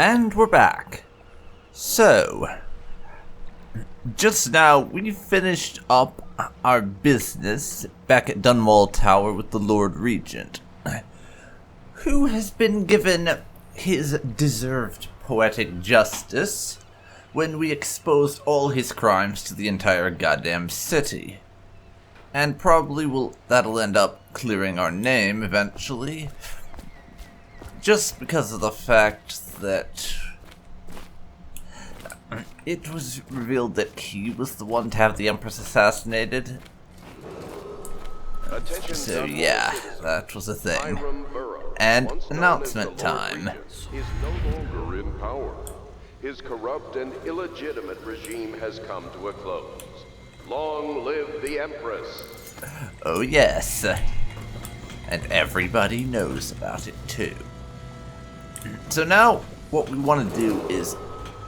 And we're back. So, just now we finished up our business back at Dunwall Tower with the Lord Regent, who has been given his deserved poetic justice when we exposed all his crimes to the entire goddamn city. And probably that'll end up clearing our name eventually, just because of the fact that it was revealed that he was the one to have the Empress assassinated. So yeah, that was a thing. And announcement time. Is no longer in power. His corrupt and illegitimate regime has come to a close. Long live the Empress. Oh yes. And everybody knows about it too. So now, what we want to do is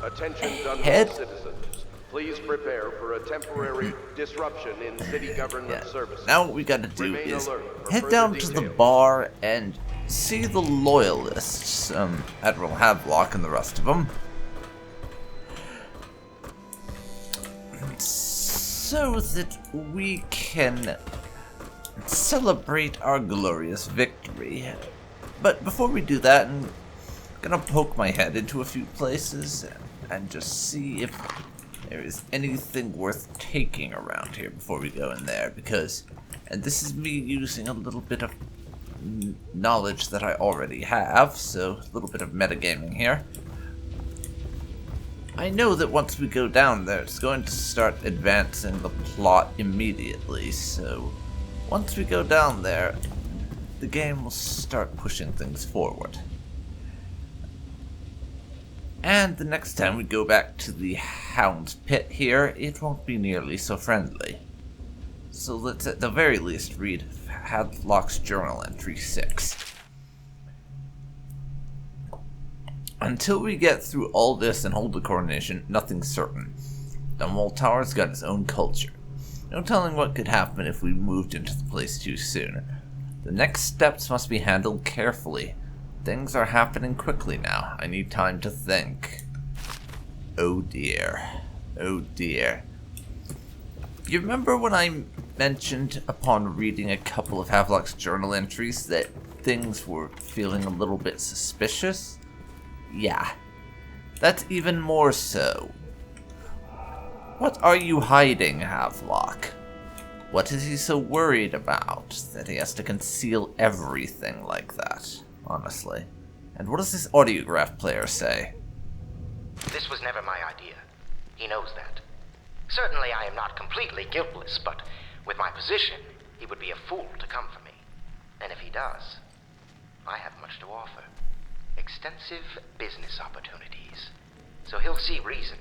Attention head... citizens. Please prepare for a temporary disruption in city government services. Now what we gotta do Remain is alert head for down further to the details. bar and see the Loyalists, Admiral Havelock and the rest of them, so that we can celebrate our glorious victory. But before we do that, I'm gonna poke my head into a few places and just see if there is anything worth taking around here before we go in there, because, and this is me using a little bit of knowledge that I already have, so a little bit of metagaming here. I know that once we go down there, it's going to start advancing the plot immediately, so once we go down there, the game will start pushing things forward. And the next time we go back to the Hound's Pit here, it won't be nearly so friendly. So let's at the very least read Havelock's Journal Entry 6. Until we get through all this and hold the coronation, nothing's certain. Dunwall Tower's got its own culture. No telling what could happen if we moved into the place too soon. The next steps must be handled carefully. Things are happening quickly now. I need time to think. Oh dear. Oh dear. You remember when I mentioned upon reading a couple of Havelock's journal entries that things were feeling a little bit suspicious? Yeah. That's even more so. What are you hiding, Havelock? What is he so worried about that he has to conceal everything like that? Honestly. And what does this audiograph player say? This was never my idea. He knows that. Certainly I am not completely guiltless, but with my position, he would be a fool to come for me. And if he does, I have much to offer. Extensive business opportunities. So he'll see reason,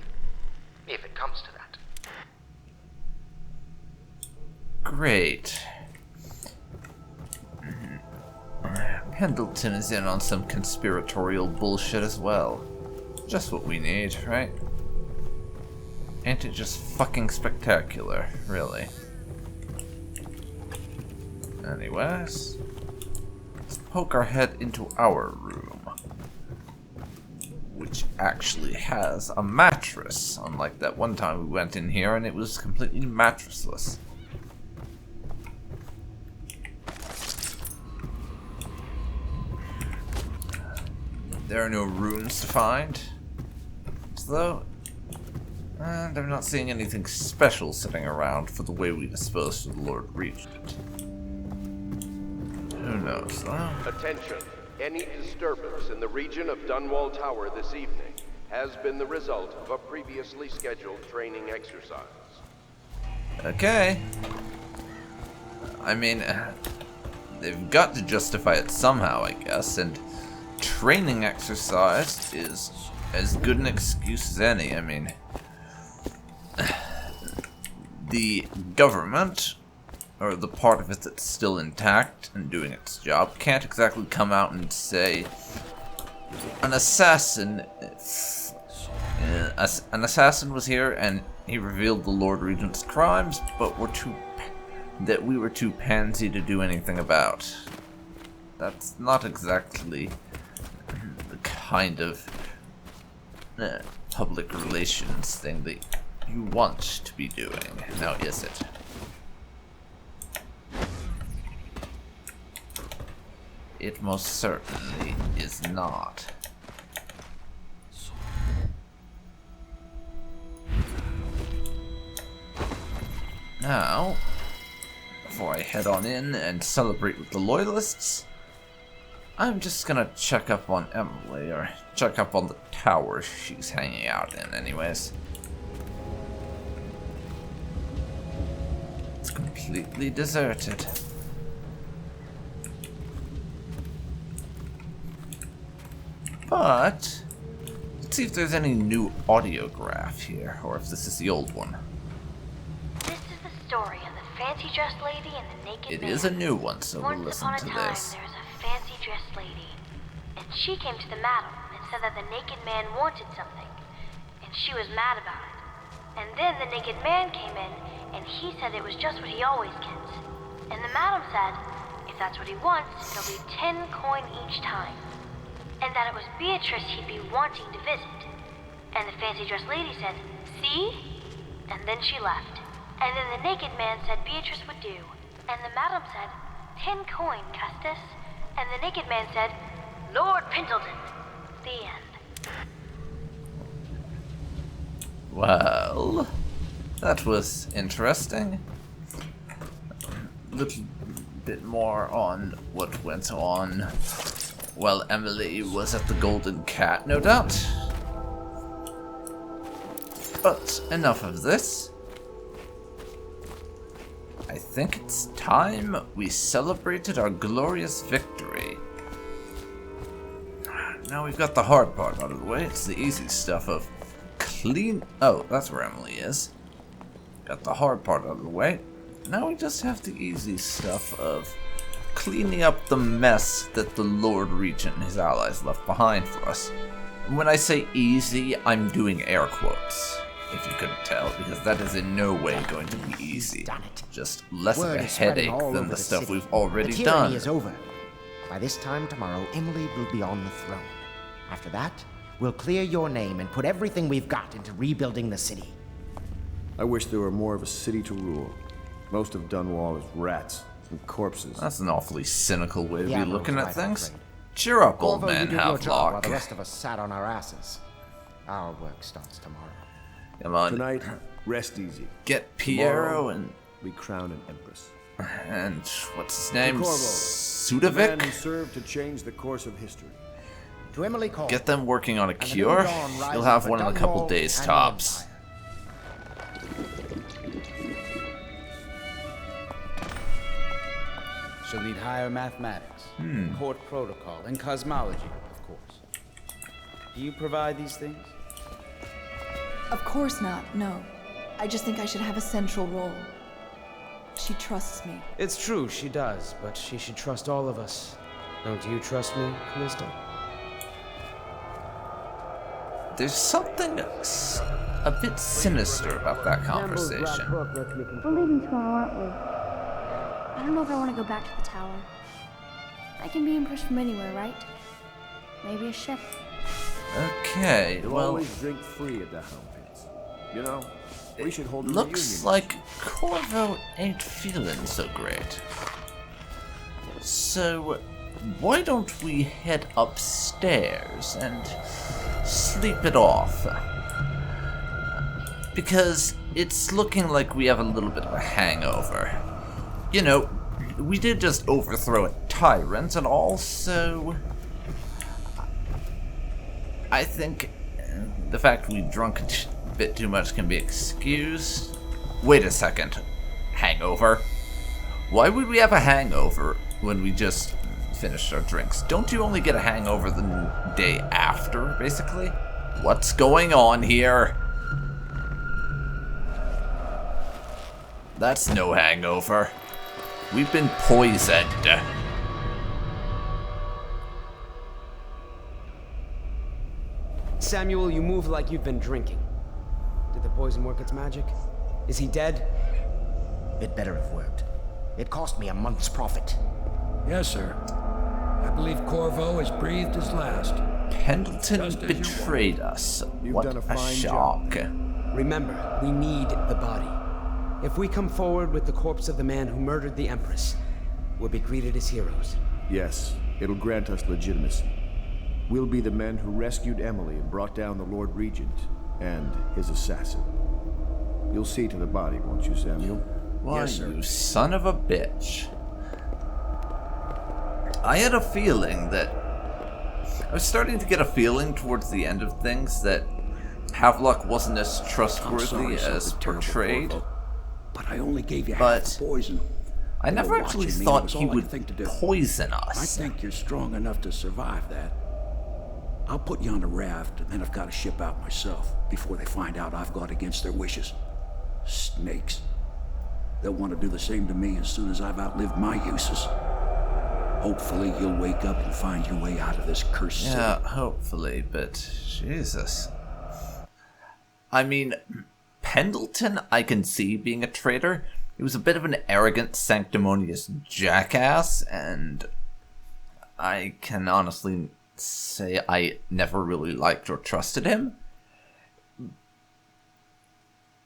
if it comes to that. Great. Pendleton is in on some conspiratorial bullshit as well. Just what we need, right? Ain't it just fucking spectacular, really? Anyways, let's poke our head into our room, which actually has a mattress, unlike that one time we went in here and it was completely mattressless. There are no runes to find, though, and I'm not seeing anything special sitting around for the way we disposed of the Lord Regent. Who knows, though? Attention. Any disturbance in the region of Dunwall Tower this evening has been the result of a previously scheduled training exercise. Okay. I mean, they've got to justify it somehow, I guess, and training exercise is as good an excuse as any. I mean, the government, or the part of it that's still intact and doing its job, can't exactly come out and say an assassin was here and he revealed the Lord Regent's crimes, but we were too pansy to do anything about. That's not exactly the kind of public relations thing that you want to be doing. Now, is it? It most certainly is not. Now, before I head on in and celebrate with the Loyalists, I'm just gonna check up on Emily, or check up on the tower she's hanging out in anyways. It's completely deserted. But, let's see if there's any new audiograph here, or if this is the old one. This is the story of the fancy-dressed lady and the naked man. It is a new one, so we'll Once listen upon a to time, this. there was a fancy-dressed lady, and she came to the madam and said that the naked man wanted something, and she was mad about it. And then the naked man came in, and he said it was just what he always gets. And the madam said, if that's what he wants, it'll be 10 coin each time. And that it was Beatrice he'd be wanting to visit. And the fancy-dressed lady said, see? And then she left. And then the naked man said Beatrice would do. And the madam said, 10 coin, Custis. And the naked man said, Lord Pendleton. The end. Well, that was interesting. A little bit more on what went on while Emily was at the Golden Cat, no doubt. But enough of this. I think it's time we celebrated our glorious victory. Now we've got the hard part out of the way. It's the easy stuff of clean... Oh, that's where Emily is. Got the hard part out of the way. Now we just have the easy stuff of cleaning up the mess that the Lord Regent and his allies left behind for us. And when I say easy, I'm doing air quotes, if you couldn't tell, because that is in no way going to be easy. Just less of a headache than the stuff we've already done. The tyranny is over. By this time tomorrow, Emily will be on the throne. After that, we'll clear your name and put everything we've got into rebuilding the city. I wish there were more of a city to rule. Most of Dunwall is rats and corpses. That's an awfully cynical way to be Admiral's looking at right, things. I'm afraid. Cheer up, old Corvo, you man did your job while Havelock. the rest of us sat on our asses. Our work starts tomorrow. Come on, Tonight, rest easy. get Piero Tomorrow, we crown an empress. and what's his name? Corvo, the man who Sudovic? served to change the course of history. To Emily Cole. Get them working on a and the new cure. dawn You'll rises have for one in a couple Dunwall days and the tops. Empire. She'll need higher mathematics, court protocol, and cosmology, of course. Do you provide these things? Of course not, no. I just think I should have a central role. She trusts me. It's true, she does, but she should trust all of us. Don't you trust me, Callisto? There's something a bit sinister about that conversation. We're leaving tomorrow, aren't we? I don't know if I want to go back to the tower. I can be imprisoned from anywhere, right? Maybe a ship. Okay, We'll well, always drink free at the Hound Pits. You know, we should hold a looks reunion. like Corvo ain't feeling so great. So, why don't we head upstairs and sleep it off? Because it's looking like we have a little bit of a hangover. You know, we did just overthrow a tyrant and all, so I think the fact we drunk a bit too much can be excused. Wait a second. Hangover? Why would we have a hangover when we just finished our drinks? Don't you only get a hangover the day after, basically? What's going on here? That's no hangover. We've been poisoned. Samuel, you move like you've been drinking. Did the poison work its magic? Is he dead? It better have worked. It cost me a month's profit. Yes, sir. I believe Corvo has breathed his last. Pendleton betrayed us. You've What done a a fine shock. Remember, we need the body. If we come forward with the corpse of the man who murdered the Empress, we'll be greeted as heroes. Yes, it'll grant us legitimacy. We'll be the men who rescued Emily and brought down the Lord Regent and his assassin. You'll see to the body, won't you, Samuel? Why, Yes, sir. you son of a bitch. I had a feeling that... I was starting to get a feeling towards the end of things that Havelock wasn't as trustworthy as portrayed. But I only gave you But half the poison. I never They were actually watching me, thought it was he all I would could think to do. poison I us. think you're strong enough to survive that. I'll put you on a raft, and then I've got to ship out myself before they find out I've gone against their wishes. Snakes. They'll want to do the same to me as soon as I've outlived my uses. Hopefully you'll wake up and find your way out of this cursed city. Yeah, hopefully, but Jesus. I mean, Pendleton, I can see being a traitor. He was a bit of an arrogant, sanctimonious jackass, and I can honestly say I never really liked or trusted him.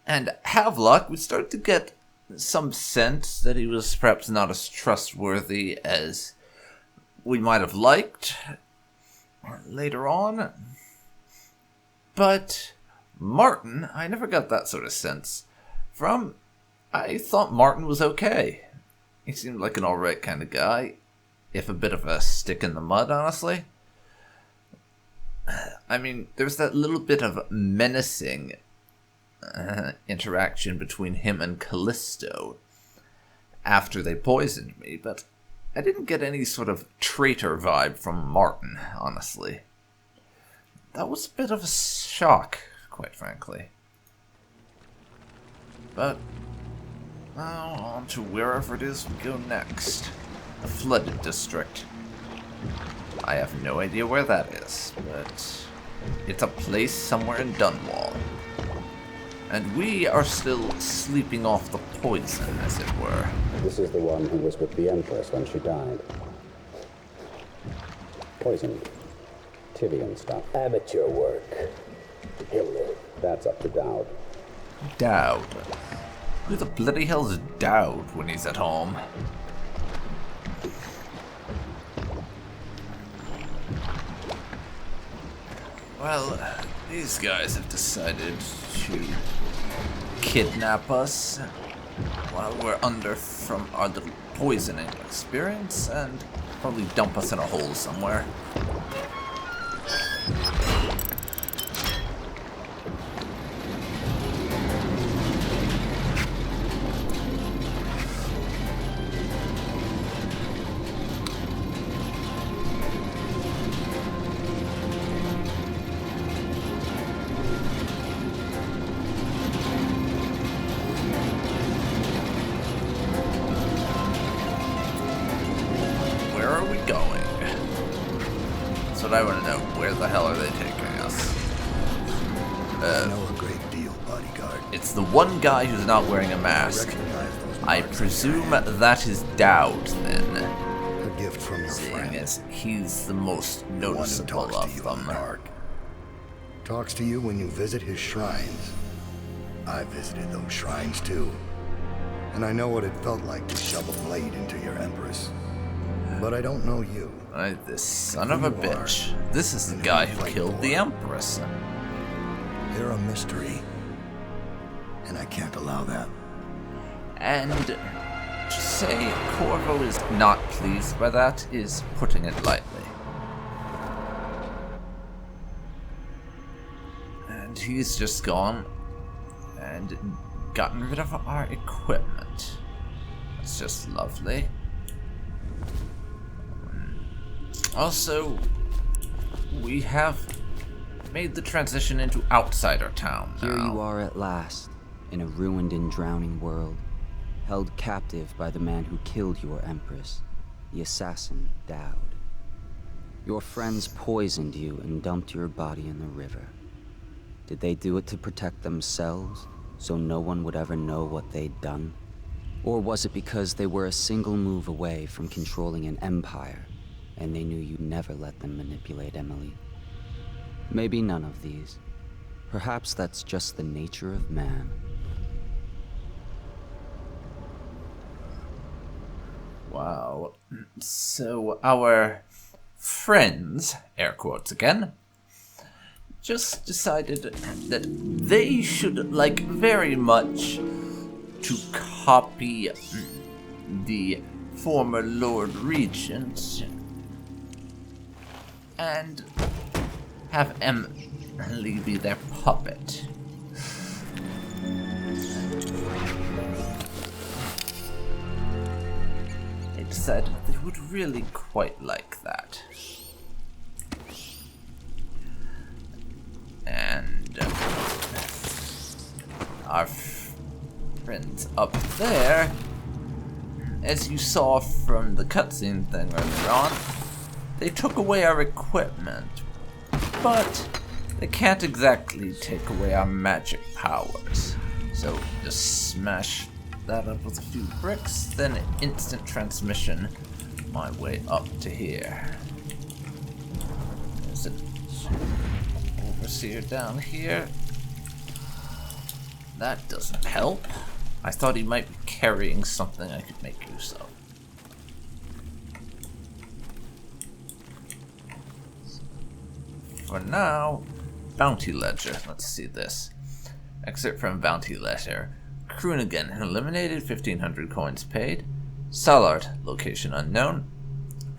And Havelock, we started to get some sense that he was perhaps not as trustworthy as we might have liked later on. But Martin, I never got that sort of sense from. I thought Martin was okay. He seemed like an alright kind of guy, if a bit of a stick in the mud, honestly. I mean, there's that little bit of menacing interaction between him and Callisto after they poisoned me, but I didn't get any sort of traitor vibe from Martin, honestly. That was a bit of a shock, quite frankly. But now on to wherever it is we go next. The Flooded District. I have no idea where that is, but it's a place somewhere in Dunwall. And we are still sleeping off the poison, as it were. This is the one who was with the Empress when she died. Poisoned. Tivian stuff. Amateur work. He'll live. That's up to Dowd. Dowd. Who the bloody hell is Dowd when he's at home? Well, these guys have decided to kidnap us while we're under from our little poisoning experience and probably dump us in a hole somewhere. I want to know, where the hell are they taking us? I know a great deal, bodyguard. It's the one guy who's not wearing a mask. I presume that is Dowd, then. A gift from your Seeing friend. as he's the most noticeable of them. Talks to you when you visit his shrines. I visited those shrines too. And I know what it felt like to shove a blade into your Empress. But I don't know you. Right, this son of a bitch. This is the guy who killed the Empress. You're a mystery. And I can't allow that. And to say Corvo is not pleased by that is putting it lightly. And he's just gone and gotten rid of our equipment. That's just lovely. Also, we have made the transition into Outsider Town now. Here you are at last, in a ruined and drowning world, held captive by the man who killed your Empress, the assassin, Dowd. Your friends poisoned you and dumped your body in the river. Did they do it to protect themselves, so no one would ever know what they'd done? Or was it because they were a single move away from controlling an empire, and they knew you'd never let them manipulate Emily? Maybe none of these. Perhaps that's just the nature of man. Wow. So our friends, air quotes again, just decided that they should like very much to copy the former Lord Regent and have Emily be their puppet. They decided they would really quite like that. And our friends up there, as you saw from the cutscene thing earlier on, they took away our equipment, but they can't exactly take away our magic powers. So just smash that up with a few bricks, then instant transmission my way up to here. There's an overseer down here. That doesn't help. I thought he might be carrying something I could make use of. For now, Bounty Ledger. Let's see this. Excerpt from Bounty Ledger. Kroonigan, eliminated, 1,500 coins paid. Salard, location unknown.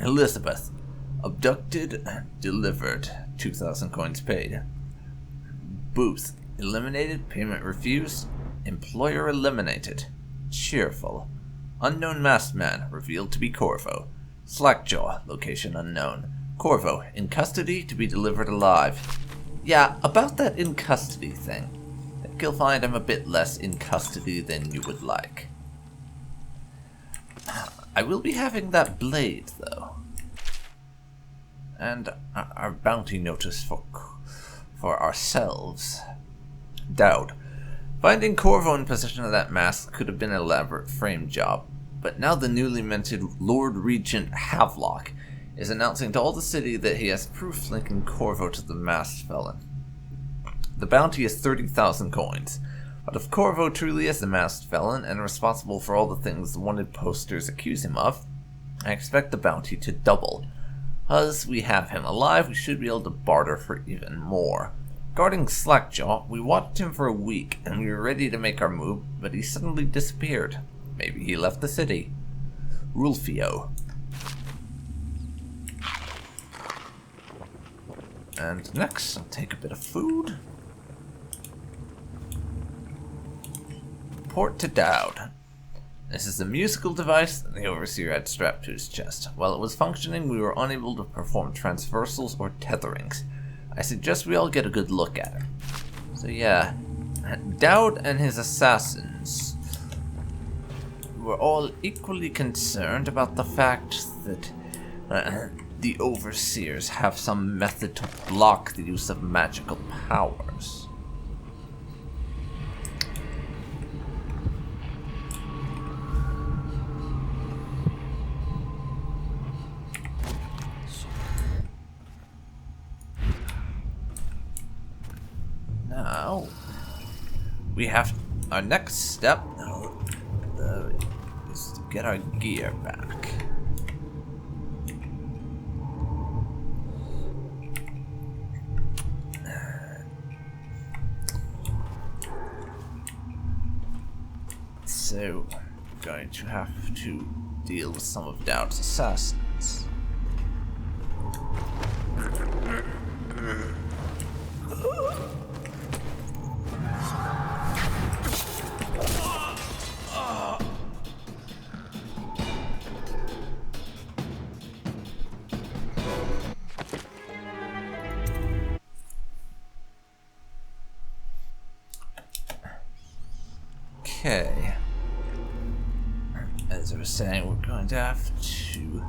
Elizabeth, abducted, delivered, 2,000 coins paid. Booth, eliminated, payment refused. Employer eliminated. Cheerful. Unknown masked man, revealed to be Corvo. Slackjaw, location unknown. Corvo, in custody, to be delivered alive. Yeah, about that in custody thing. I think you'll find I'm a bit less in custody than you would like. I will be having that blade, though. And our bounty notice for ourselves. Dowd. Finding Corvo in possession of that mask could have been an elaborate frame job, but now the newly minted Lord Regent Havelock is announcing to all the city that he has proof linking Corvo to the masked felon. The bounty is 30,000 coins, but if Corvo truly is the masked felon and responsible for all the things the wanted posters accuse him of, I expect the bounty to double. As we have him alive, we should be able to barter for even more. Regarding Slackjaw, we watched him for a week and we were ready to make our move, but he suddenly disappeared. Maybe he left the city. Rulfio. And next, I'll take a bit of food. Port to Dowd. This is a musical device that the Overseer had strapped to his chest. While it was functioning, we were unable to perform transversals or tetherings. I suggest we all get a good look at it. So yeah, Dowd and his assassins were all equally concerned about the fact that the Overseers have some method to block the use of magical powers. Now, we have our next step is to get our gear back. So, we're going to have to deal with some of Dowd's assassins. Okay. As I was saying, we're going to have to...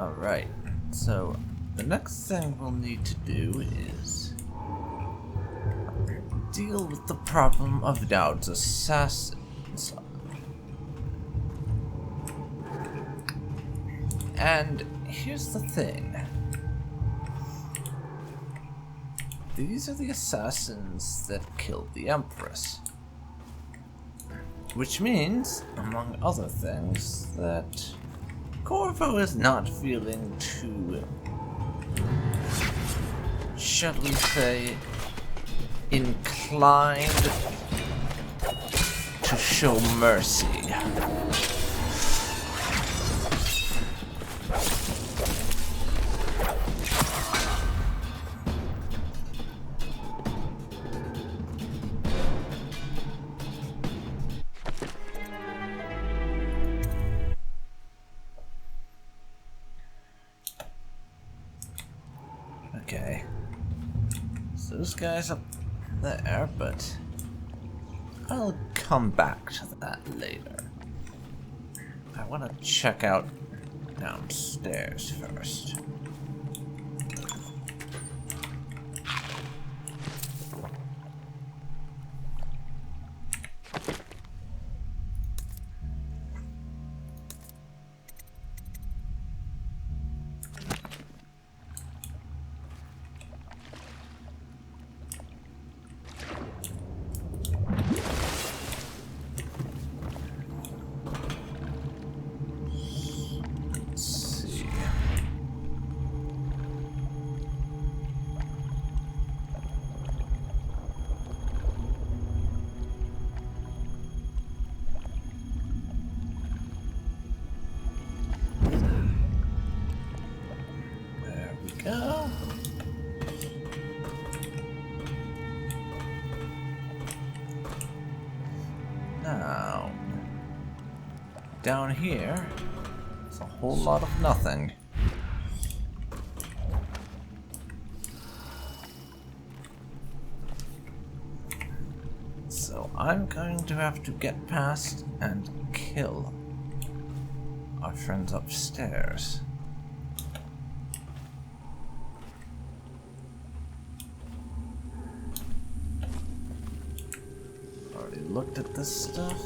Alright, so the next thing we'll need to do is deal with the problem of Dowd's assassins. And here's the thing. These are the assassins that killed the Empress. Which means, among other things, that Corvo is not feeling too, shall we say, inclined to show mercy. Okay, so this guy's up there, but I'll come back to that later. I want to check out downstairs first. Go. Now, down here, it's a whole lot of nothing. So I'm going to have to get past and kill our friends upstairs. Looked at this stuff.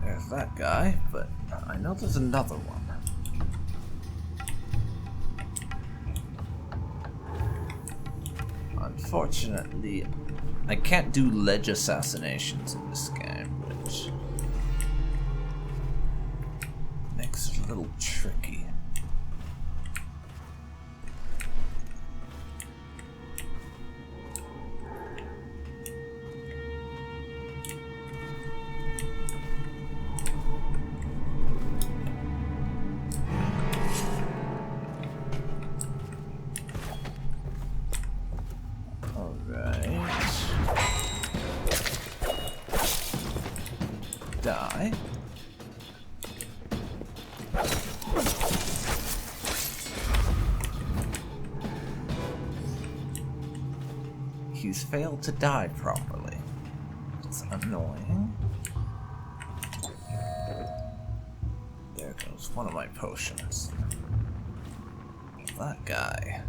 There's that guy, but I know there's another one. Unfortunately, I can't do ledge assassinations in this game, which makes it a little tricky. Die. He's failed to die properly. It's annoying. There goes one of my potions. That guy.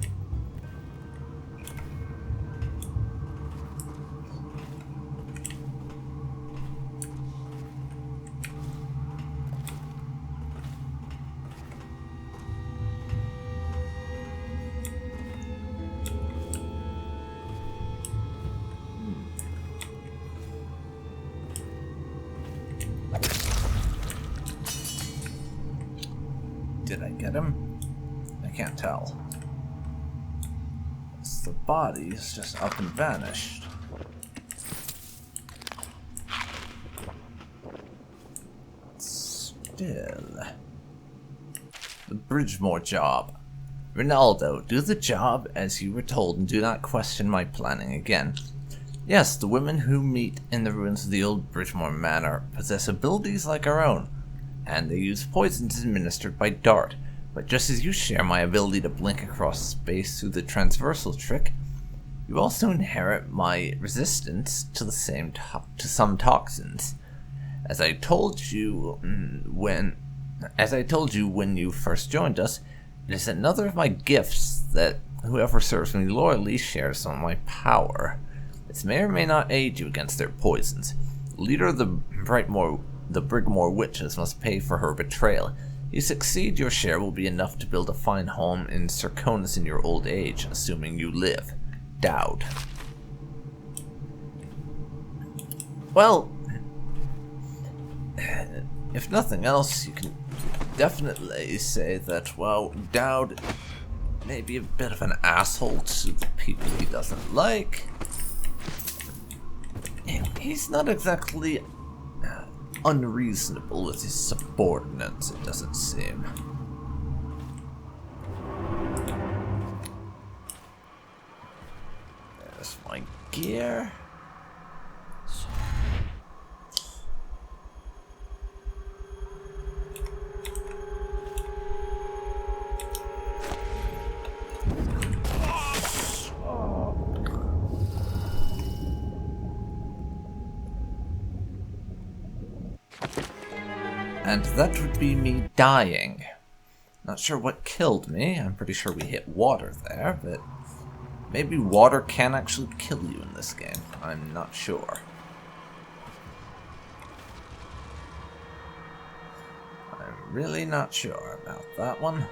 Did I get him? I can't tell. The body is just up and vanished. Still. The Brigmore job. Ronaldo, do the job as you were told and do not question my planning again. Yes, the women who meet in the ruins of the old Brigmore Manor possess abilities like our own, and they use poisons administered by Dart, But just as you share my ability to blink across space through the transversal trick, you also inherit my resistance to the same to some toxins. As I told you when you first joined us, it is another of my gifts that whoever serves me loyally shares some of my power. This may or may not aid you against their poisons. The leader of the Brigmore Witches must pay for her betrayal. You succeed, your share will be enough to build a fine home in Circonus in your old age, assuming you live. Dowd. Well, if nothing else, you can definitely say that, well, Dowd may be a bit of an asshole to the people he doesn't like. He's not exactly unreasonable with his subordinates, it doesn't seem. There's my gear. And that would be me dying. Not sure what killed me. I'm pretty sure we hit water there, but maybe water can actually kill you in this game. I'm not sure. I'm really not sure about that one.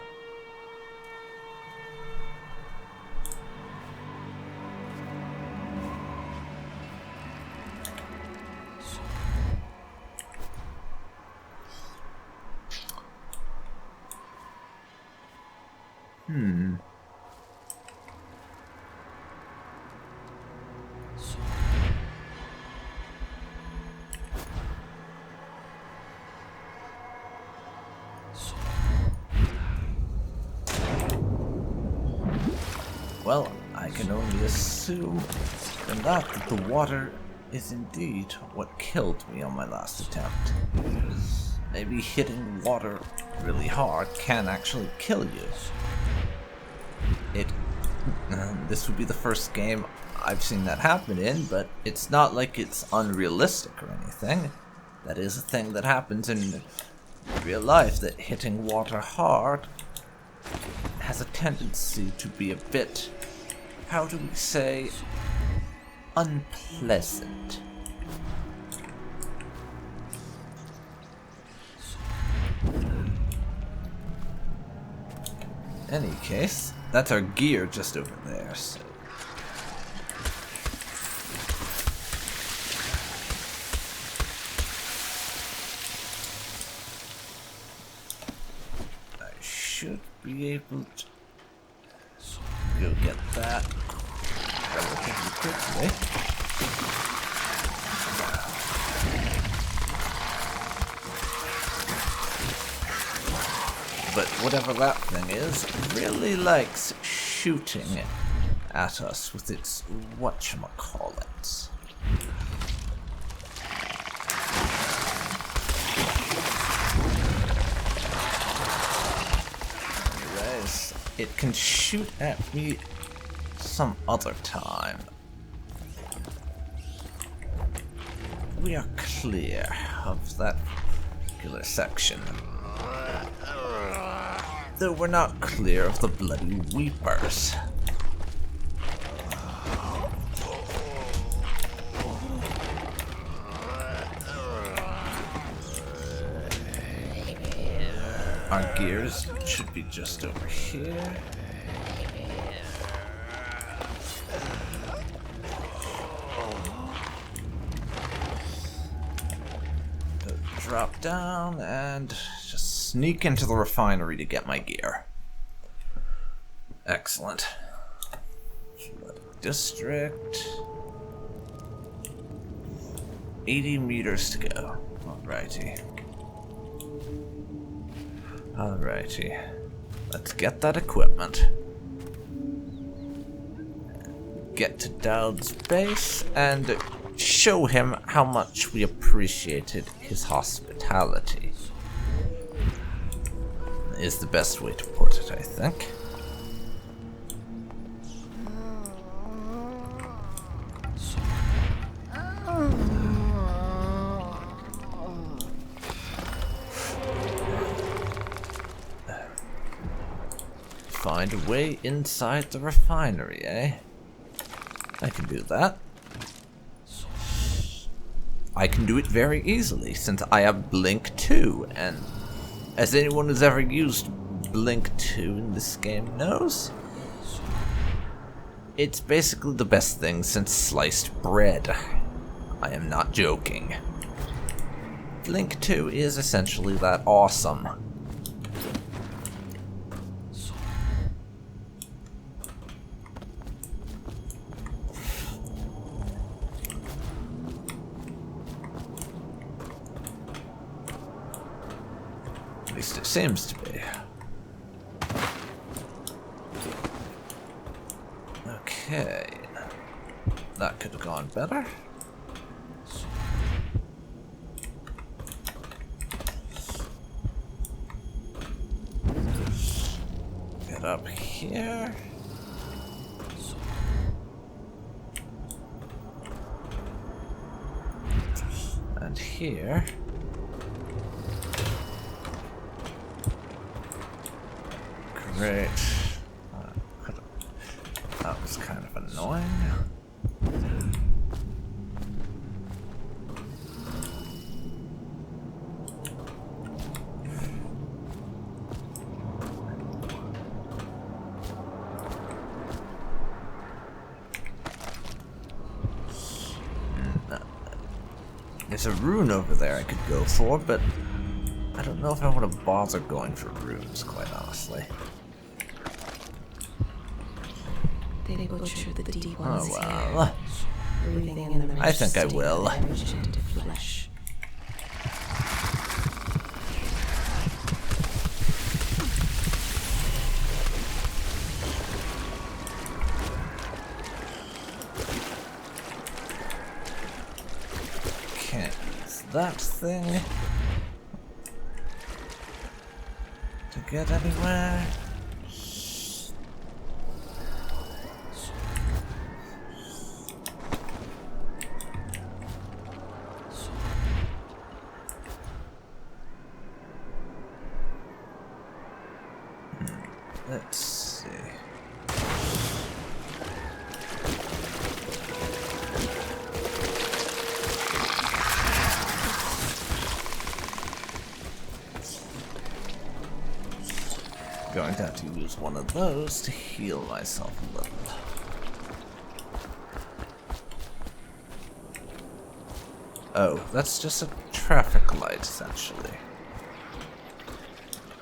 Well, I can only assume from that the water is indeed what killed me on my last attempt. Maybe hitting water really hard can actually kill you. This would be the first game I've seen that happen in, but it's not like it's unrealistic or anything. That is a thing that happens in real life, that hitting water hard has a tendency to be a bit, how do we say, unpleasant. In any case, that's our gear just over there, so. I should be able to go get that relatively quickly. But whatever that thing is, really likes shooting at us with its whatchamacallit. Anyways, it can shoot at me some other time. We are clear of that particular section. Though we're not clear of the bloody weepers. Our gears should be just over here. Drop down and just sneak into the refinery to get my gear. Excellent. District. 80 meters to go. Alrighty. Alrighty. Let's get that equipment. Get to Dowd's base and show him how much we appreciated his hospitality. is the best way to put it, I think. Find a way inside the refinery, eh? I can do that. I can do it very easily, since I have Blink 2, and as anyone who's ever used Blink 2 in this game knows, it's basically the best thing since sliced bread. I am not joking. Blink 2 is essentially that awesome. At least it seems to be. Okay. That could have gone better. Get up here. And here. Great. That was kind of annoying. There's a rune over there I could go for, but I don't know if I want to bother going for runes, quite honestly. They butcher the deep Oh ones well. here, breathing in the I think I will. into flesh. Can't use that thing to get anywhere. Let's see. Going to have to use one of those to heal myself a little. Oh, that's just a traffic light, essentially.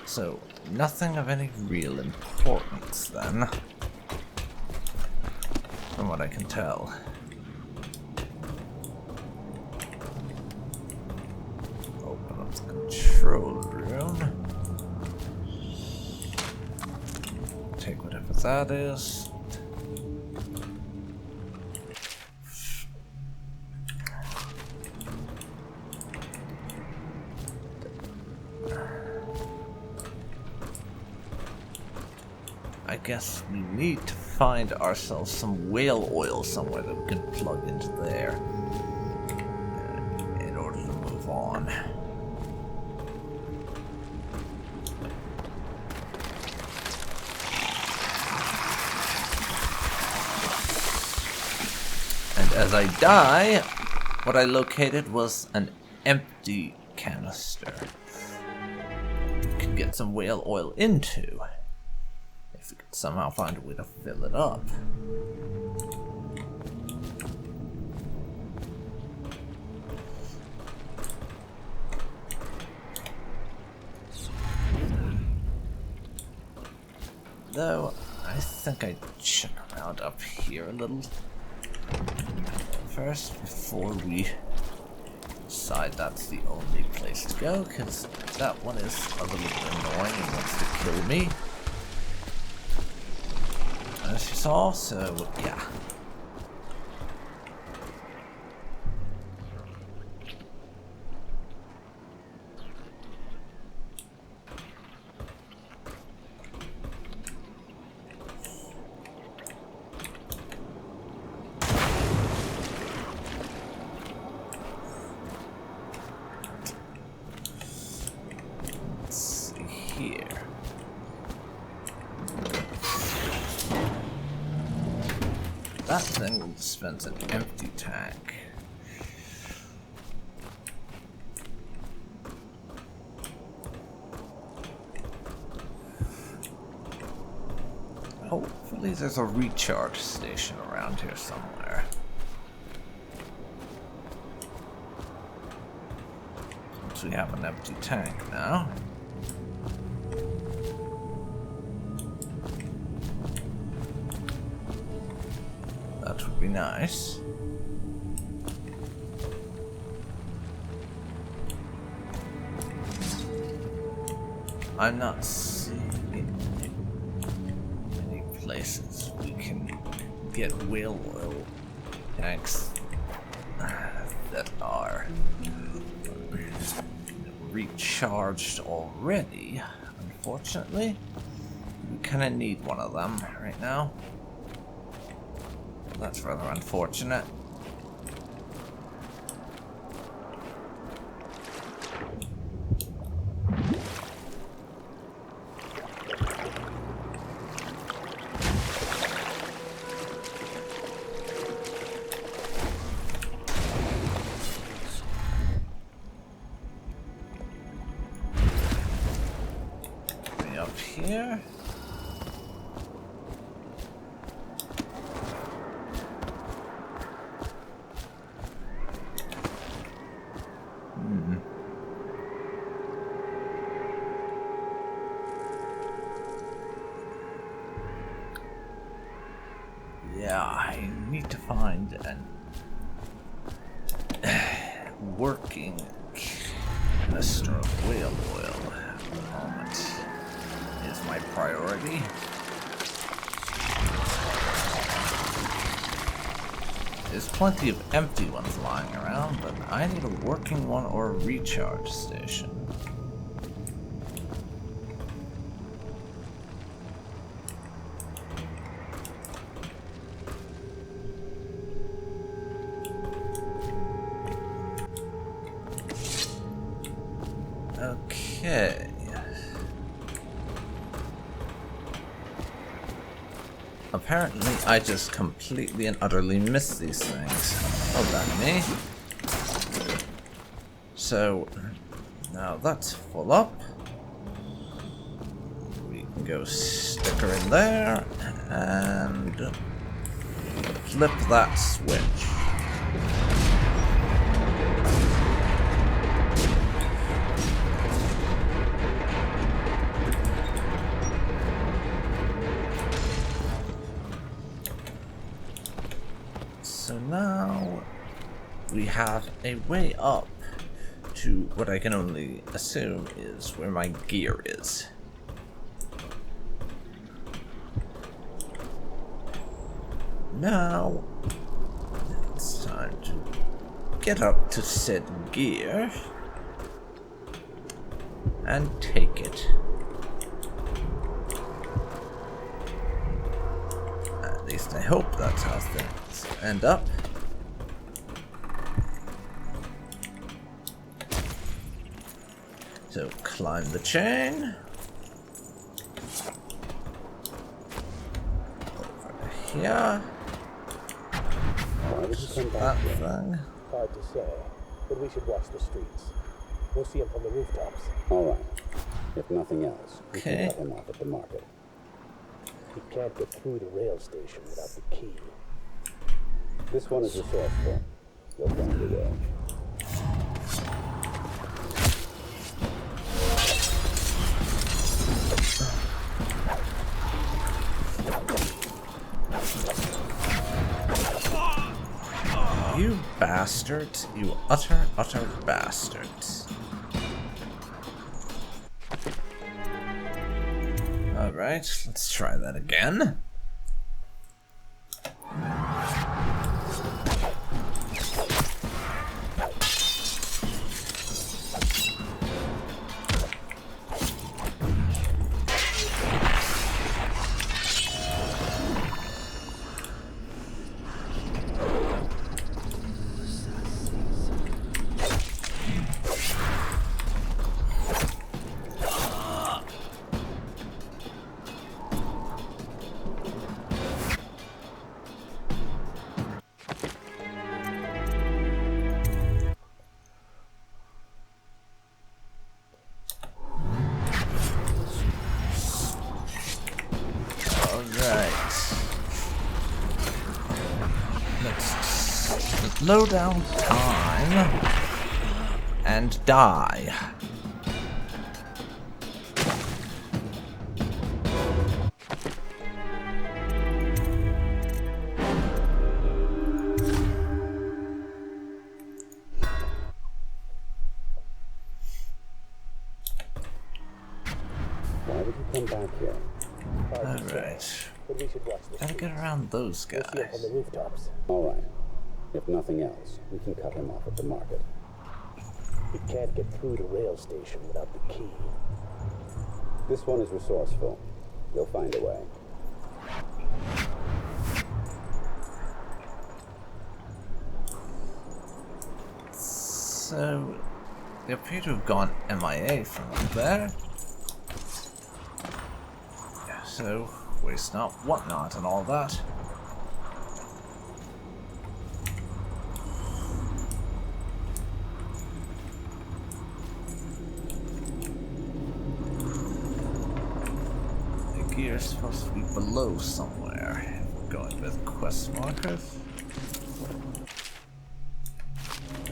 So, nothing of any real importance, then. From what I can tell. Open up the control room. Take whatever that is. I guess we need to find ourselves some whale oil somewhere that we can plug into there in order to move on. And as I die, what I located was an empty canister we can get some whale oil into. If we could somehow find a way to fill it up. Though, I think I'd check around up here a little first before we decide that's the only place to go, because that one is a little bit annoying and wants to kill me. As you saw, so yeah. here. That thing will dispense an empty tank. Hopefully there's a recharge station around here somewhere. Since we have an empty tank now. That would be nice. I'm not seeing any places we can get whale oil tanks that are recharged already. Unfortunately, we kind of need one of them right now. That's rather unfortunate. Up here. Yeah, I need to find an working canister of whale oil at the moment. Is my priority. There's plenty of empty ones lying around, but I need a working one or a recharge station. Okay. Apparently, I just completely and utterly missed these things. Well done, me. So, now that's full up. We can go stick her in there and flip that switch. So now we have a way up to what I can only assume is where my gear is. Now it's time to get up to said gear and take it. At least I hope that's how things end up. So climb the chain. Over here. That thing. Hard to say, but we should watch the streets. We'll see him from the rooftops. All right. If nothing else, we can let him off at the market. He can't get through the rail station without the key. This one is resourceful. You'll find your way. You bastards. You utter bastards. Alright, let's try that again. slow down time and die. Why would you come back here? Alright. But we should watch the Gotta get around those We'll see him guys. from the rooftops. All right. If nothing else, we can cut him off at the market. We can't get through the rail station without the key. This one is resourceful. You'll find a way. So, they appear to have gone MIA from up there. Yeah, so, waste not, whatnot, and all that. The gear is supposed to be below somewhere. If we're going with quest markers.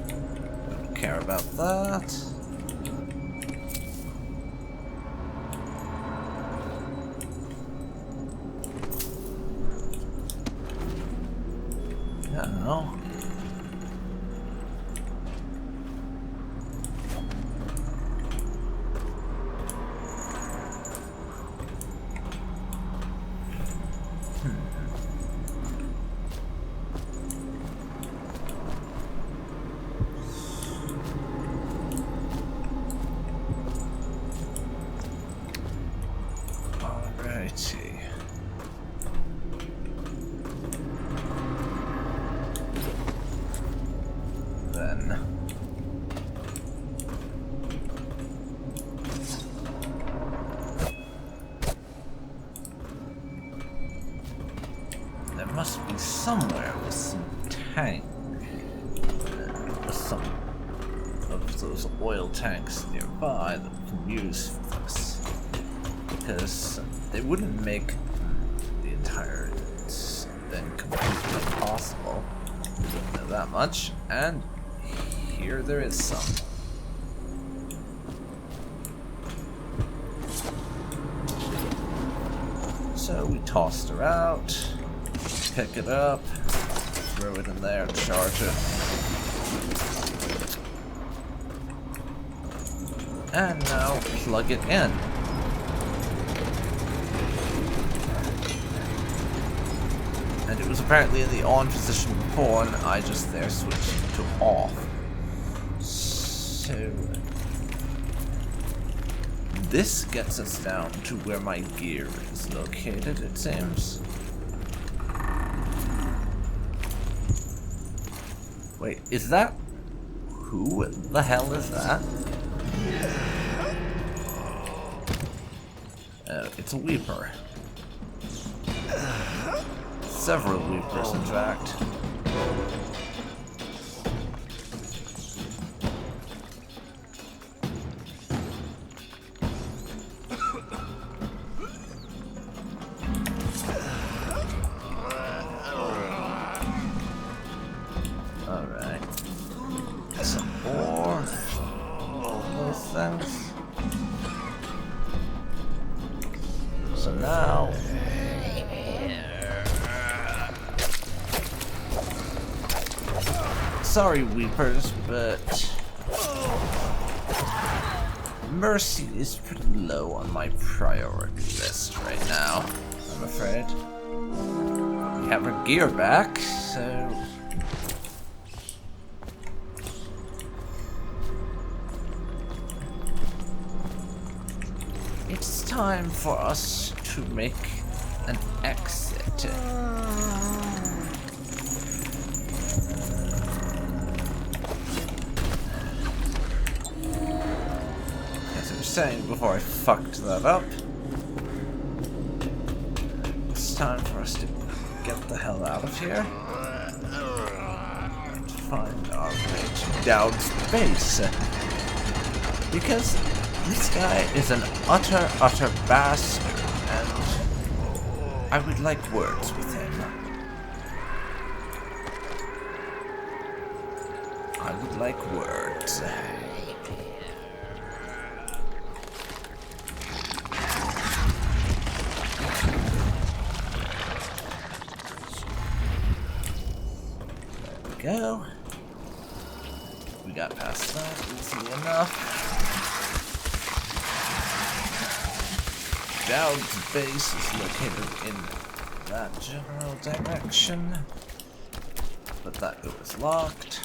Don't care about that. No. Alrighty. Then there must be somewhere with some tank, with some of those oil tanks nearby that we can use for this, because they wouldn't make the entire thing completely impossible. Don't know that much, and here there is some. So we tossed her out, pick it up, throw it in there, charge it. And now plug it in. And it was apparently in the on position before, and I just there switched to off. So this gets us down to where my gear is located, it seems. Wait, is that... who the hell is that? Oh, it's a Weeper. Several Weepers, in fact. Alright. Some more. Those things. So now... Sorry, Weepers, but mercy is pretty low on my priority list right now, I'm afraid. We have our gear back, so... it's time for us to make an exit. Saying before I fucked that up, it's time for us to get the hell out of here and find our way to down space, because this guy is an utter bastard, and I would like words with him. I would like words. There we go. We got past that easily enough. Dowd's base is located in that general direction, but that door is locked.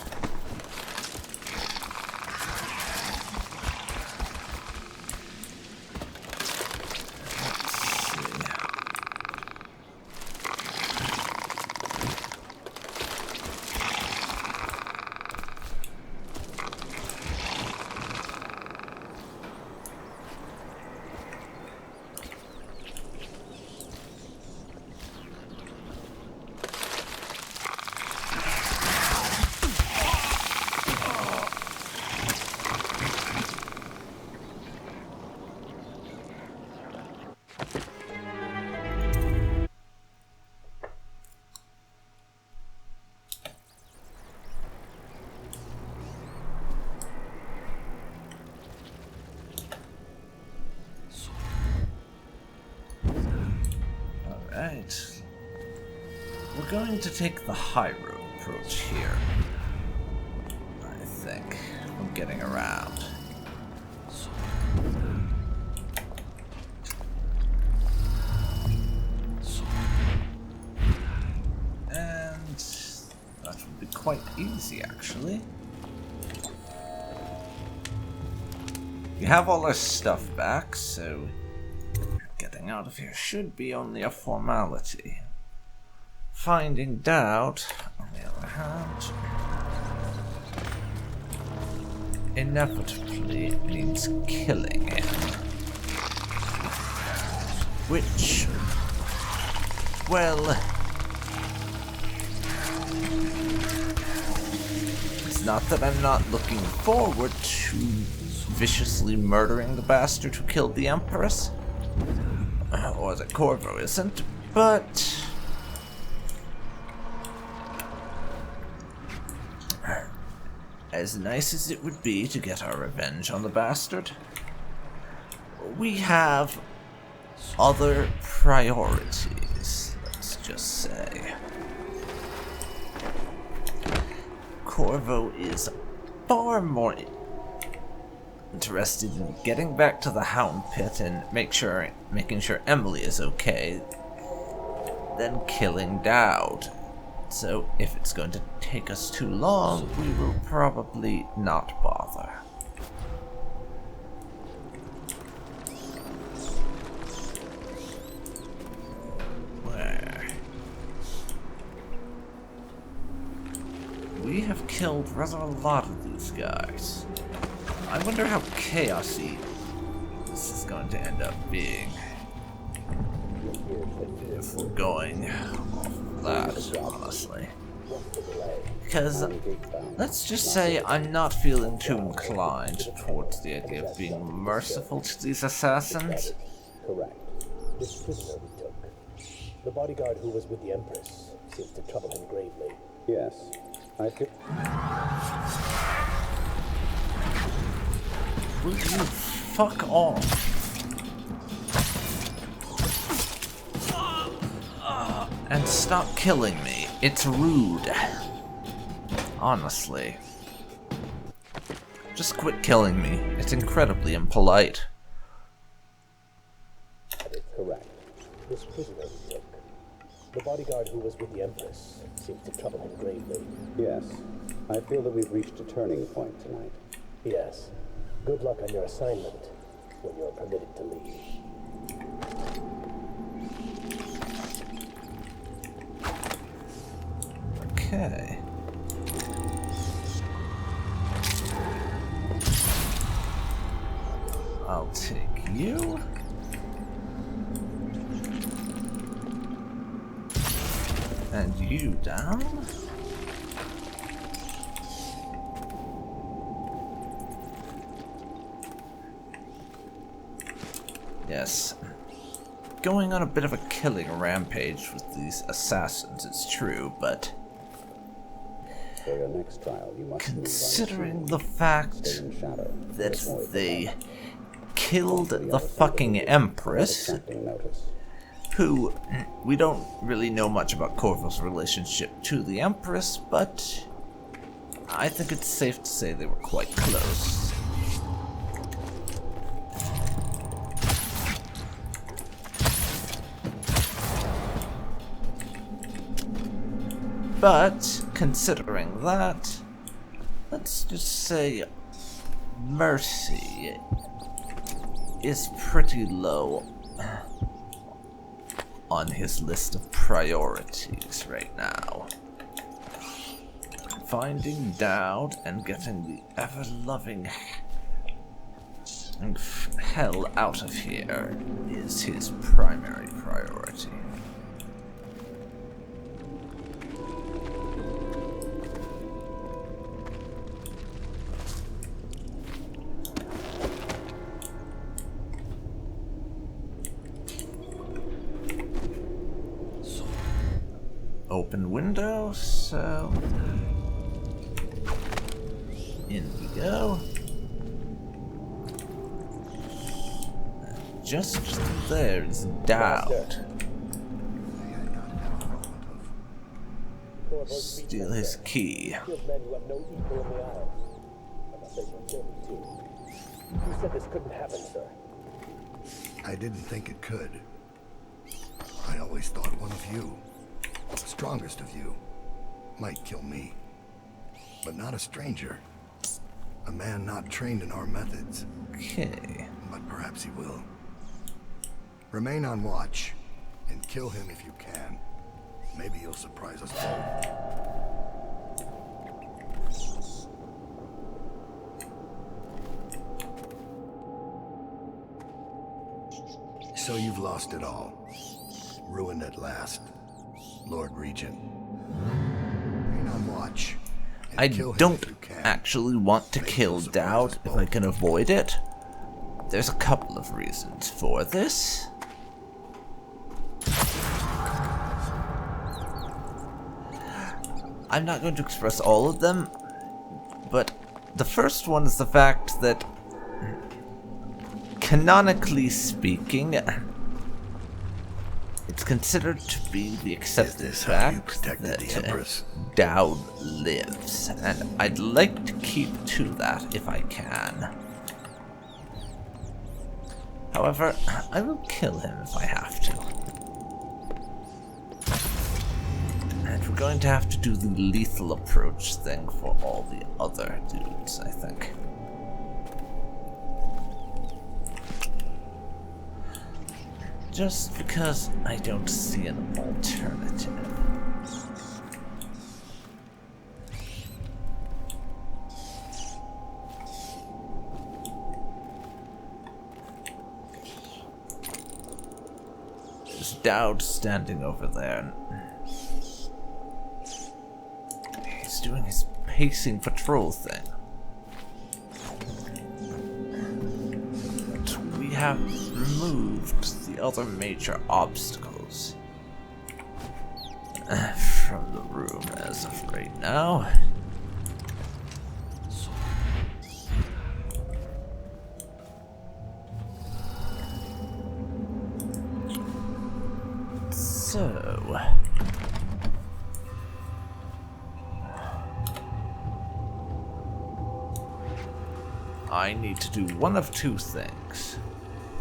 Alright. We're going to take the high road approach here. I think. I'm getting around. And that would be quite easy, actually. We have all our stuff back, so getting out of here should be only a formality. Finding Doubt, on the other hand, inevitably means killing him. Which, well, it's not that I'm not looking forward to viciously murdering the bastard who killed the Empress, or that Corvo isn't, but as nice as it would be to get our revenge on the bastard, we have other priorities, let's just say. Corvo is far more interested in getting back to the Hound Pit and making sure Emily is okay than killing Dowd. So if it's going to take us too long, we will probably not bother. Where? We have killed rather a lot of these guys. I wonder how chaosy this is going to end up being. If we're going off of that, honestly. Because, let's just say I'm not feeling too inclined towards the idea of being merciful to these assassins. Correct. This prisoner we took, the bodyguard who was with the Empress, seems to trouble him gravely. Yes, I feel... Will you fuck off? And stop killing me. It's rude. Honestly. Just quit killing me. It's incredibly impolite. That is correct. This prisoner we took, the bodyguard who was with the Empress, seems to trouble him gravely. Yes, I feel that we've reached a turning point tonight. Yes. Good luck on your assignment when you're permitted to leave. Okay. I'll take you. And you down. Yes. Going on a bit of a killing rampage with these assassins, it's true, but For your next trial, you must considering the fact that they killed the fucking Empress, who we don't really know much about Corvo's relationship to the Empress, but I think it's safe to say they were quite close. But, considering that, let's just say mercy is pretty low on his list of priorities right now. Finding Dowd and getting the ever-loving hell out of here is his primary priority. Open window, so in we go. Just there's Dowd. Steal his key. You said this couldn't happen, sir. I didn't think it could. I always thought one of you, the strongest of you, might kill me. But not a stranger. A man not trained in our methods. Okay. But perhaps he will. Remain on watch, and kill him if you can. Maybe you'll surprise us both. So you've lost it all. Ruined at last. Lord Regent. Remain on watch. I don't actually want to kill Dowd if I can avoid it. There's a couple of reasons for this. I'm not going to express all of them, but the first one is the fact that, canonically speaking, it's considered to be the accepted fact that Dowd lives, and I'd like to keep to that if I can. However, I will kill him if I have to. And we're going to have to do the lethal approach thing for all the other dudes, I think. Just because I don't see an alternative. There's Dowd standing over there. He's doing his pacing patrol thing. But we have removed the other major obstacles from the room as of right now. So, I need to do one of two things.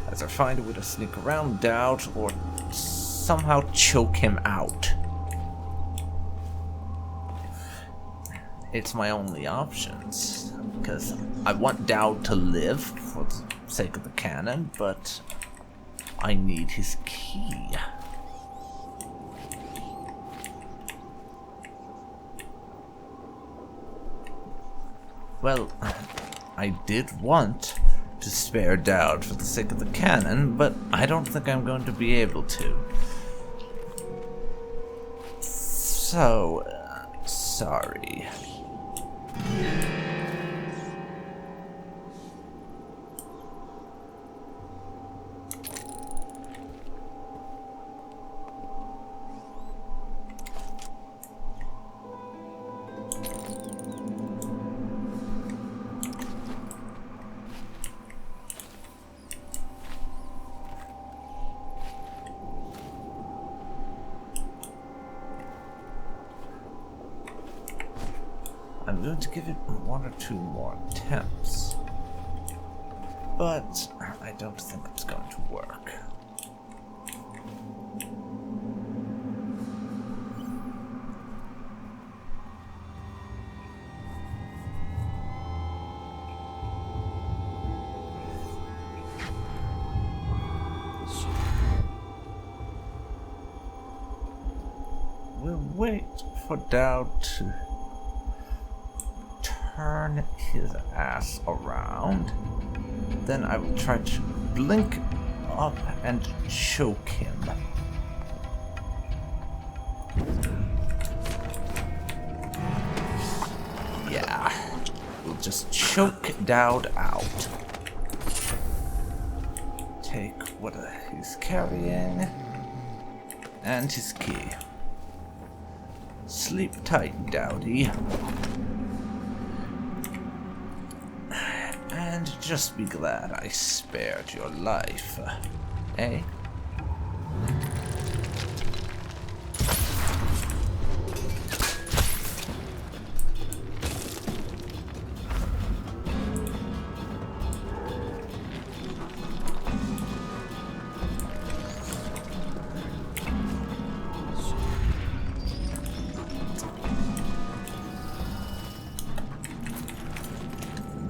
Either find a way to sneak around Dowd or somehow choke him out. It's my only options, because I want Dowd to live for the sake of the canon, but I need his key. Well, I did want to spare Dowd for the sake of the canon, but I don't think I'm going to be able to. So, sorry. I'm going to give it 1 or 2 more attempts. But I don't think it's going to work. We'll wait for Dowd to turn his ass around. Then I will try to blink up and choke him. Yeah. We'll just choke Dowd out. Take what he's carrying. And his key. Sleep tight, Dowdy. And just be glad I spared your life, eh?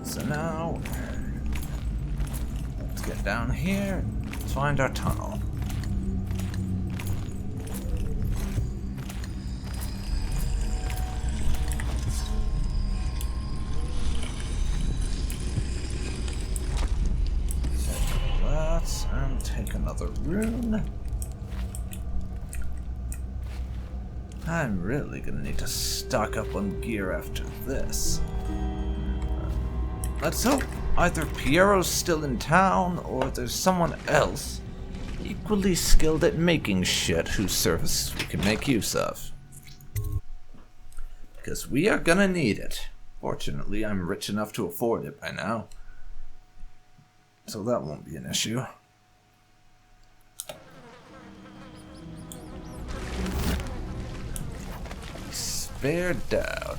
So now, let's get down here, let's find our tunnel. Take that, and take another rune. I'm really gonna need to stock up on gear after this. Let's hope either Piero's still in town, or there's someone else equally skilled at making shit whose service we can make use of. Because we are gonna need it. Fortunately, I'm rich enough to afford it by now. So that won't be an issue. Spare Dowd.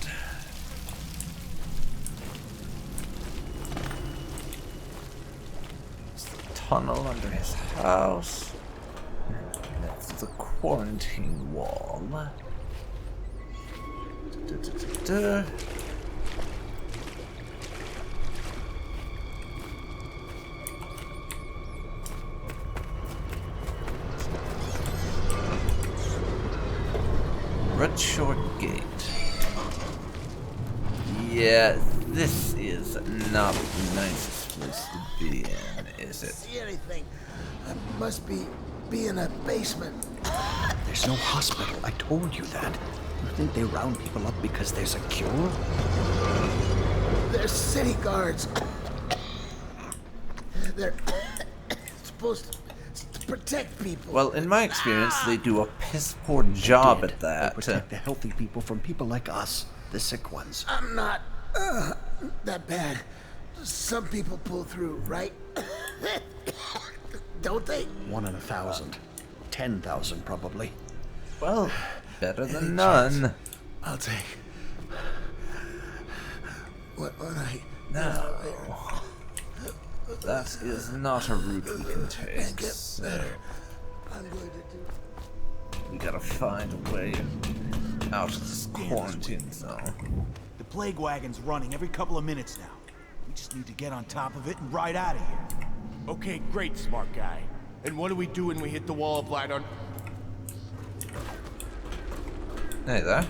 Tunnel under his house. That's the quarantine wall. Red Short Gate. Yeah, this is not the nicest place to be in, is it? See anything? I must be in a basement. There's no hospital. I told you that. You think they round people up because there's a cure? They're city guards. They're supposed to protect people. Well, in my experience, they do a piss poor job at that. They protect the healthy people from people like us, the sick ones. I'm not that bad. Some people pull through, right? Don't they? 1 in 1,000. 10,000 probably. Well, better than none. I'll take what I... No. That is not a route we can take. So I'm going to do... we gotta find a way out of this quarantine zone. The plague wagon's running every couple of minutes now. We just need to get on top of it and ride out of here. Okay, great, smart guy. And what do we do when we hit the wall of light on... Hey there.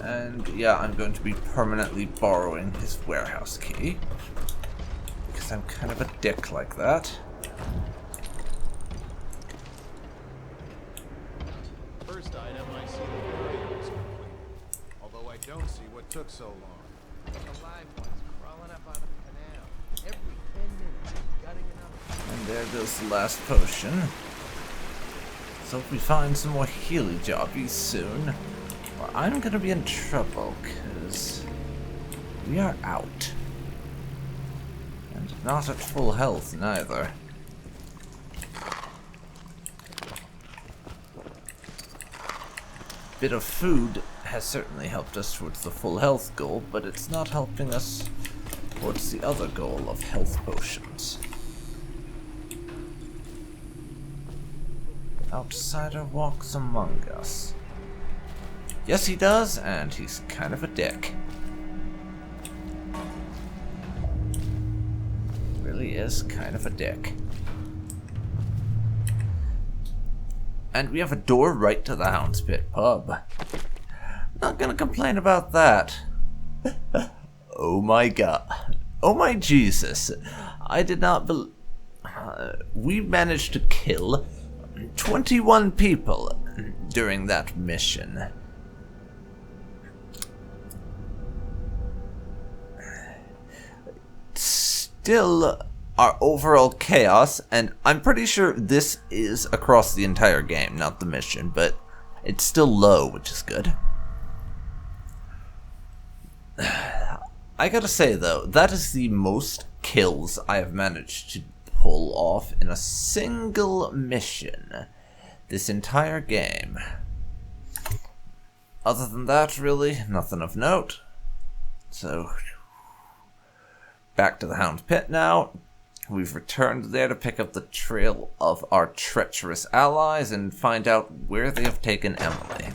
And yeah, I'm going to be permanently borrowing his warehouse key. Because I'm kind of a dick like that. First item, I see the barrier is complete. Although I don't see what took so long. A live one's crawling up out of the canal. Every 10 minutes, gutting another. And there goes the last potion. So if we find some more healy jobbies soon, well, I'm gonna be in trouble, because we are out. And not at full health, neither. bit of food has certainly helped us towards the full health goal, but it's not helping us towards the other goal of health potions. Outsider walks among us. Yes, he does, and he's kind of a dick. Really is kind of a dick. And we have a door right to the Hound's Pit pub. Not gonna complain about that. Oh my god. Oh my Jesus. I did not believe... we managed to kill 21 people during that mission. Still, our overall chaos, and I'm pretty sure this is across the entire game, not the mission, but it's still low, which is good. I gotta say though, that is the most kills I have managed to pull off in a single mission this entire game. Other than that, really, nothing of note. So, back to the Hound Pit now. We've returned there to pick up the trail of our treacherous allies and find out where they have taken Emily.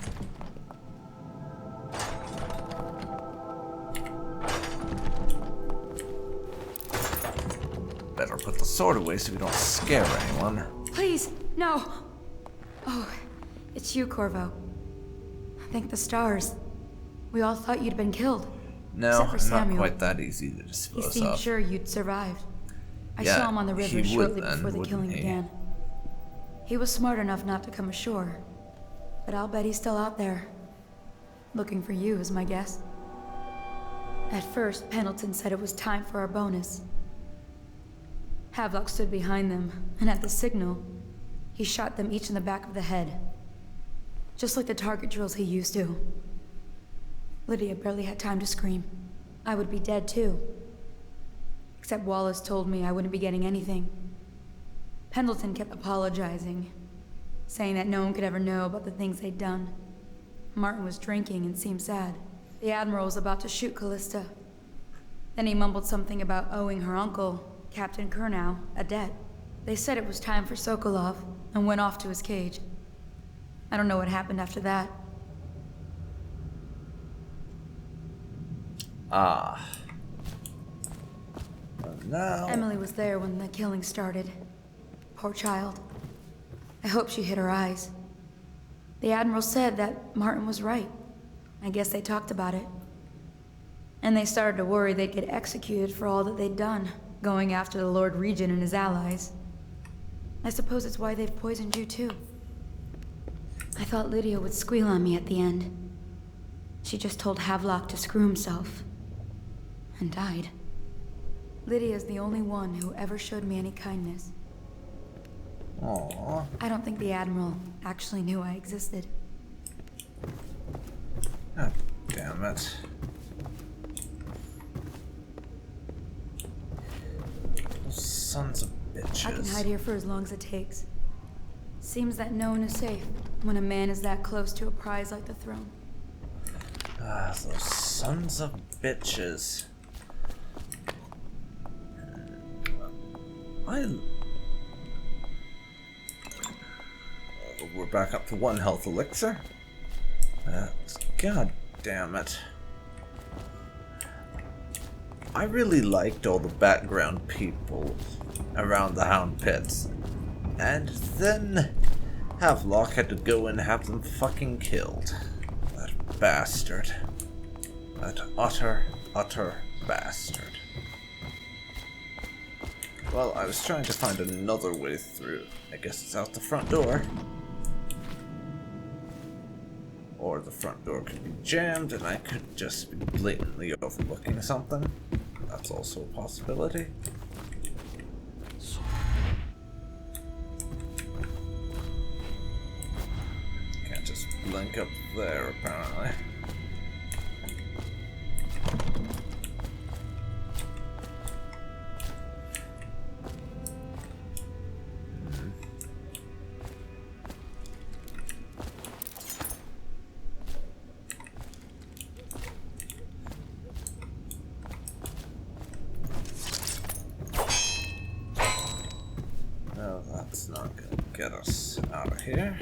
Better put the sword away so we don't scare anyone. Please, no. Oh, it's you, Corvo. Thank the stars. We all thought you'd been killed. No, except for not Samuel. quite that easy to He dispose of. seemed sure you'd survived. I Yeah, saw him on the river he would shortly then, before the wouldn't killing he? began. He was smart enough not to come ashore, but I'll bet he's still out there. Looking for you is my guess. At first, Pendleton said it was time for our bonus. Havelock stood behind them, and at the signal, he shot them each in the back of the head. Just like the target drills he used to. Lydia barely had time to scream. I would be dead too. Except Wallace told me I wouldn't be getting anything. Pendleton kept apologizing, saying that no one could ever know about the things they'd done. Martin was drinking and seemed sad. The Admiral was about to shoot Callista. Then he mumbled something about owing her uncle, Captain Kurnow, a debt. They said it was time for Sokolov, and went off to his cage. I don't know what happened after that. Ah. Now... Emily was there when the killing started. Poor child. I hope she hid her eyes. The Admiral said that Martin was right. I guess they talked about it. And they started to worry they'd get executed for all that they'd done, going after the Lord Regent and his allies. I suppose it's why they've poisoned you too. I thought Lydia would squeal on me at the end. She just told Havelock to screw himself. And died. Lydia's the only one who ever showed me any kindness. Aww. I don't think the Admiral actually knew I existed. God damn it. Those sons of bitches. I can hide here for as long as it takes. Seems that no one is safe when a man is that close to a prize like the throne. Ah, those sons of bitches. We're back up to 1 health elixir. God damn it. I really liked all the background people around the Hound Pits. And then Havelock had to go and have them fucking killed. That bastard. That utter bastard. Well, I was trying to find another way through. I guess it's out the front door. Or the front door could be jammed and I could just be blatantly overlooking something. That's also a possibility. Can't just blink up there, apparently. here.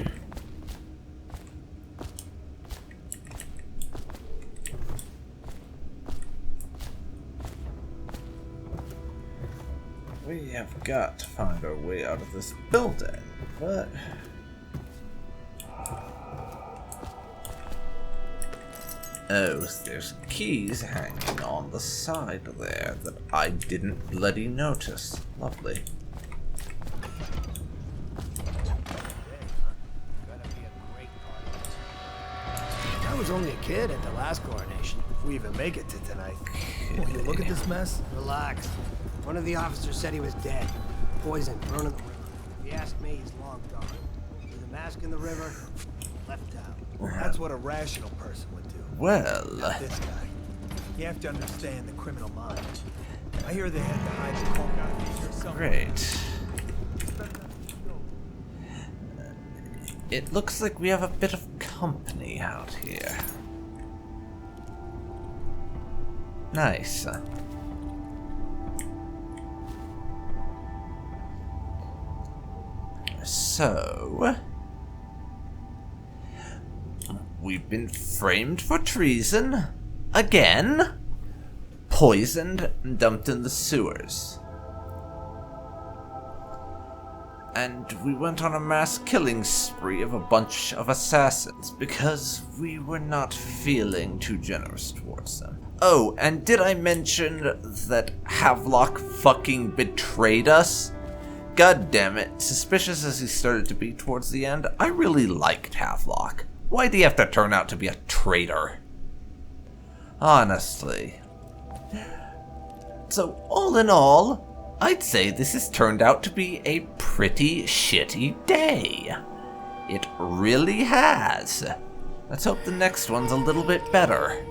We have got to find our way out of this building, but... Oh, there's keys hanging on the side there that I didn't bloody notice. Lovely. I was only a kid at the last coronation, if we even make it to tonight. Oh, you look at this mess? Relax. One of the officers said he was dead. Poisoned, thrown in the river. If you ask me, he's long gone. With a mask in the river, left out. That's what a rational person would do. Well... Not this guy. You have to understand the criminal mind. I hear they had to hide the cork out of here somewhere. Great. It looks like we have a bit of company out here. Nice. So... we've been framed for treason. Again. Poisoned and dumped in the sewers. And we went on a mass killing spree of a bunch of assassins because we were not feeling too generous towards them. Oh, and did I mention that Havelock fucking betrayed us? God damn it, suspicious as he started to be towards the end, I really liked Havelock. Why'd he have to turn out to be a traitor? Honestly. So, all in all, I'd say this has turned out to be a pretty shitty day. It really has. Let's hope the next one's a little bit better.